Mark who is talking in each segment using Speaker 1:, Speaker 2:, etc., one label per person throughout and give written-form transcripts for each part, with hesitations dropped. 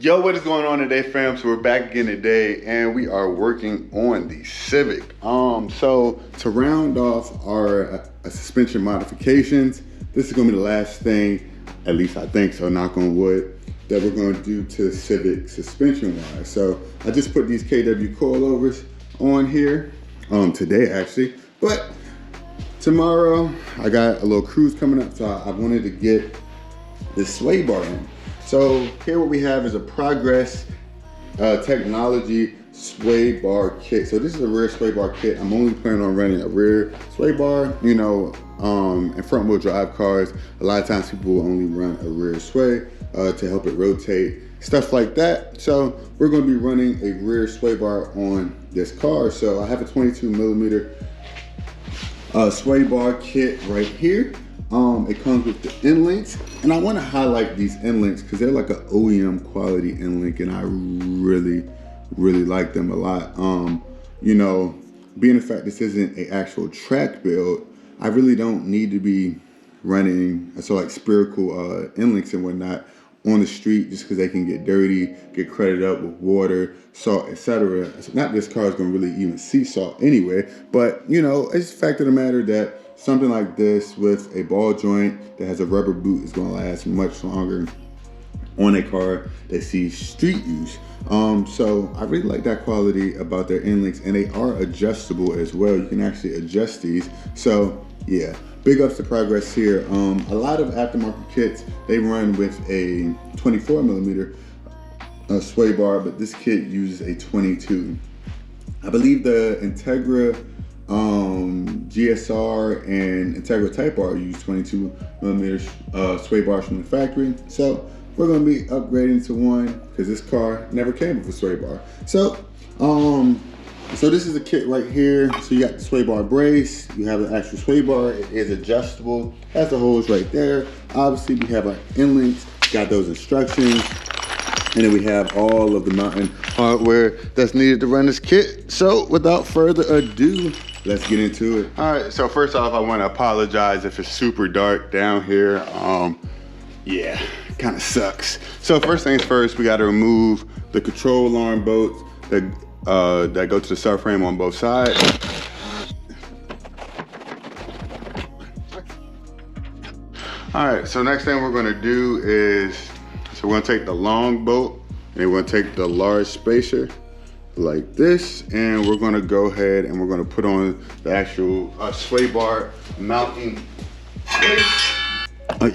Speaker 1: Yo, what is going on today, fam? So we're back again today and we are working on the Civic. So to round off our suspension modifications, this is gonna be the last thing, at least I think so, knock on wood, that we're gonna do to the Civic suspension wise. So I just put these KW coilovers on here, today actually, but tomorrow I got a little cruise coming up, so I wanted to get this sway bar in. So here what we have is a Progress Technology sway bar kit. So this is a rear sway bar kit. I'm only planning on running a rear sway bar. You know, in front wheel drive cars, a lot of times people will only run a rear sway to help it rotate, stuff like that. So we're gonna be running a rear sway bar on this car. So I have a 22mm sway bar kit right here. It comes with the end links, and I want to highlight these end links because they're like an OEM quality end link, and I really like them a lot. You know, being the fact this isn't an actual track build, I really don't need to be running like spherical end links and whatnot on the street just because they can get dirty, get cluttered up with water, salt, etc. Not this car is going to really even see salt anyway, but you know, it's the fact of the matter that something like this with a ball joint that has a rubber boot is going to last much longer on a car that sees street use. So I really like that quality about their end links, and they are adjustable as well. You can actually adjust these. So yeah, big ups to Progress here. A lot of aftermarket kits, they run with a 24mm sway bar, but this kit uses a 22. I believe the Integra GSR and Integra Type R use 22mm sway bars from the factory. So we're gonna be upgrading to one because this car never came with a sway bar. So so this is a kit right here. So you got the sway bar brace, you have the actual sway bar, it is adjustable, has the holes right there. Obviously we have our end links, got those instructions, and then we have all of the mounting hardware that's needed to run this kit. So without further ado, let's get into it. All right, so first off, I want to apologize if it's super dark down here. Yeah, kind of sucks. So first things first, we got to remove the control arm bolts that go to the subframe on both sides. All right, so next thing we're going to do is, so we're gonna take the long bolt and we're gonna take the large spacer like this, and we're gonna go ahead and we're gonna put on the actual sway bar mounting brace.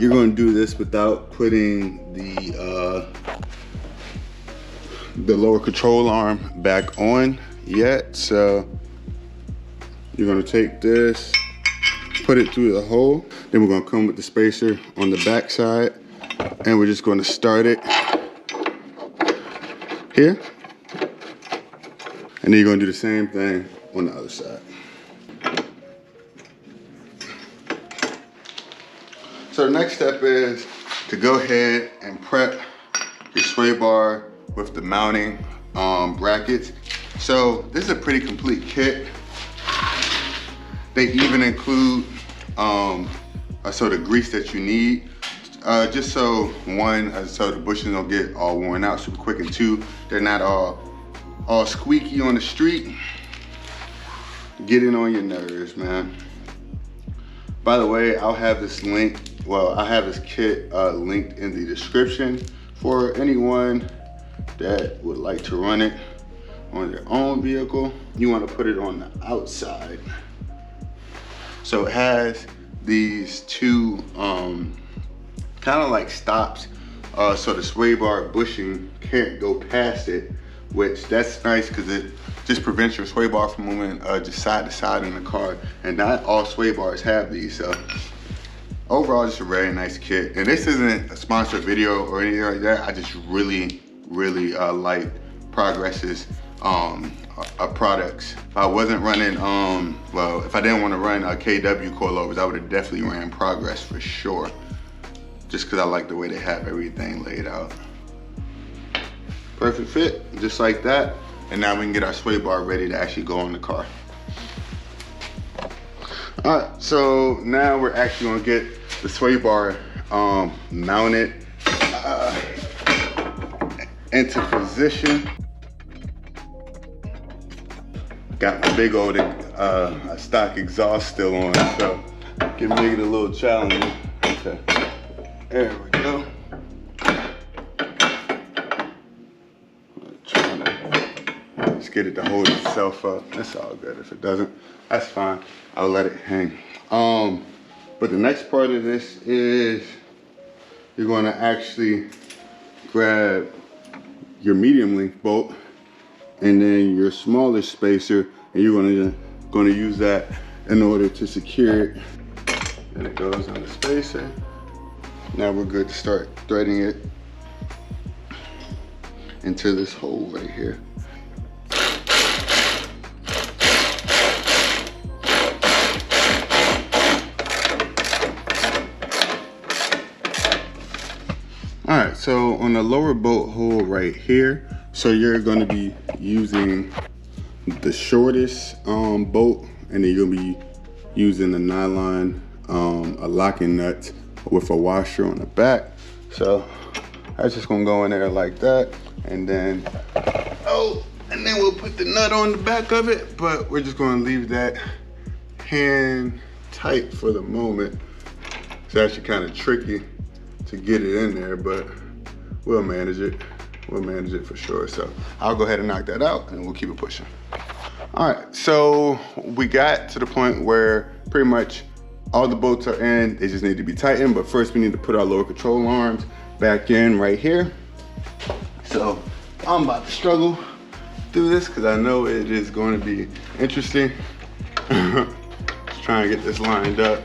Speaker 1: You're gonna do this without putting the lower control arm back on yet. So you're gonna take this, put it through the hole, then we're gonna come with the spacer on the back side, and we're just going to start it here. And then you're going to do the same thing on the other side. So the next step is to go ahead and prep your sway bar with the mounting brackets. So this is a pretty complete kit. They even include so the grease that you need. Just so one, so the bushings don't get all worn out super quick, and two, they're not all squeaky on the street, getting on your nerves, man. By the way, I'll have this link, well, I have this kit linked in the description for anyone that would like to run it on their own vehicle. You want to put it on the outside. So it has these two kind of like stops, so the sway bar bushing can't go past it, which that's nice because it just prevents your sway bar from moving just side to side in the car, and not all sway bars have these. So overall, just a very nice kit. And this isn't a sponsored video or anything like that. I just really like Progress's products. If I wasn't running, well, if I didn't want to run KW coilovers, I would have definitely ran Progress for sure, just because I like the way they have everything laid out. Perfect fit, just like that. And now we can get our sway bar ready to actually go on the car. All right, so now we're actually gonna get the sway bar mounted into position. Got my big old stock exhaust still on, so can make it a little challenging. Okay, there we go. Trying to just get it to hold itself up. That's all good. If it doesn't, that's fine. I'll let it hang. But the next part of this is you're going to actually grab your medium length bolt and then your smaller spacer, and you're going to use that in order to secure it. And it goes on the spacer. Now we're good to start threading it into this hole right here. All right, so on the lower bolt hole right here, so you're going to be using the shortest bolt, and then you'll be using the nylon a locking nut with a washer on the back. So that's just gonna go in there like that, and then we'll put the nut on the back of it, but we're just gonna leave that hand tight for the moment. It's actually kind of tricky to get it in there, but we'll manage it. We'll manage it for sure. So I'll go ahead and knock that out and we'll keep it pushing. All right, so we got to the point where pretty much all the bolts are in, they just need to be tightened, but first we need to put our lower control arms back in right here. So I'm about to struggle through this because I know it is going to be interesting. Just trying to get this lined up.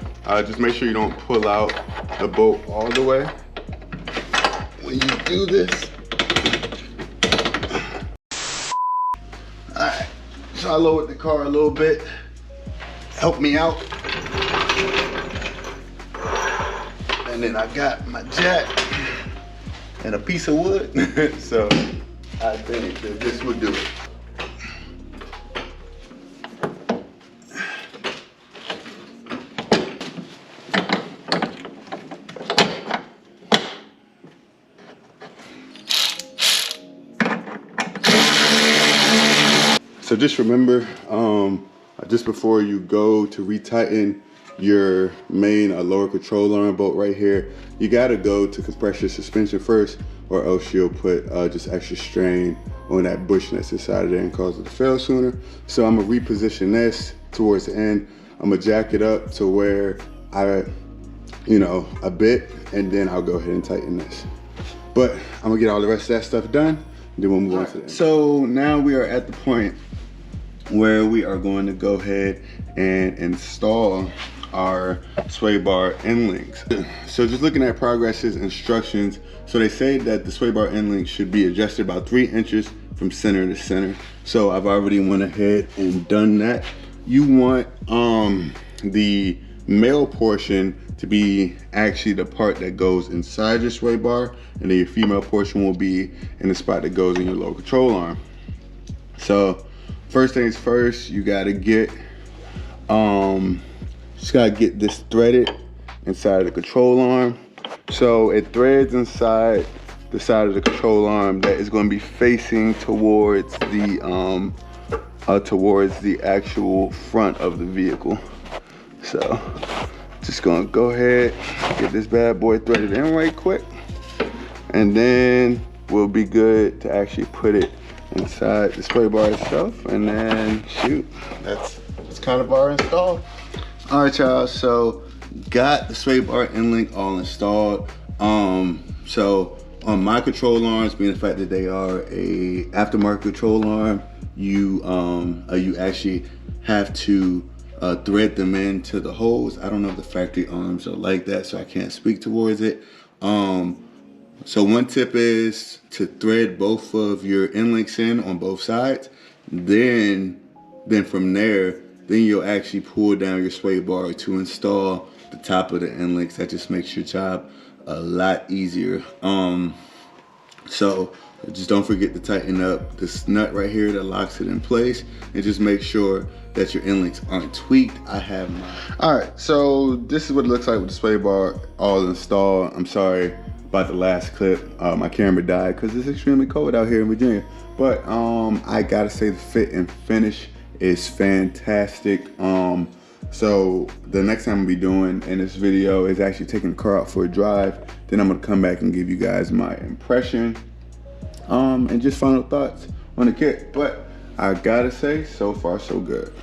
Speaker 1: Just make sure you don't pull out the bolt all the way when you do this. All right, so I lowered the car a little bit. Help me out. And then I got my jack and a piece of wood. So I think that this would do it. So just remember, just before you go to retighten your main lower control arm bolt right here, you gotta go to compress your suspension first, or else you'll put just extra strain on that bushing that's inside of there and cause it to fail sooner. So I'm gonna reposition this towards the end. I'm gonna jack it up to where a bit, and then I'll go ahead and tighten this. But I'm gonna get all the rest of that stuff done, and then we'll move on to the end. So now we are at the point where we are going to go ahead and install our sway bar end links. So just looking at Progress's instructions, so they say that the sway bar end link should be adjusted about 3 inches from center to center. So I've already went ahead and done that. You want the male portion to be actually the part that goes inside your sway bar, and then your female portion will be in the spot that goes in your lower control arm. So first things first, you gotta get this threaded inside of the control arm. So it threads inside the side of the control arm that is going to be facing towards the actual front of the vehicle. So just gonna go ahead, get this bad boy threaded in right quick, and then we'll be good to actually put it inside the sway bar itself, and then shoot, that's kind of our install. All right, y'all, so got the sway bar end link all installed. So on my control arms, being the fact that they are a aftermarket control arm, you actually have to thread them into the holes. I don't know if the factory arms are like that, so I can't speak towards it. So one tip is to thread both of your end links in on both sides. Then from there, then you'll actually pull down your sway bar to install the top of the end links. That just makes your job a lot easier. So just don't forget to tighten up this nut right here that locks it in place, and just make sure that your end links aren't tweaked. I have mine. All right, so this is what it looks like with the sway bar all installed. I'm sorry about the last clip. My camera died because it's extremely cold out here in Virginia. But I gotta say the fit and finish is fantastic. So the next time I'll be doing in this video is actually taking the car out for a drive. Then I'm gonna come back and give you guys my impression and just final thoughts on the kit. But I gotta say, so far so good.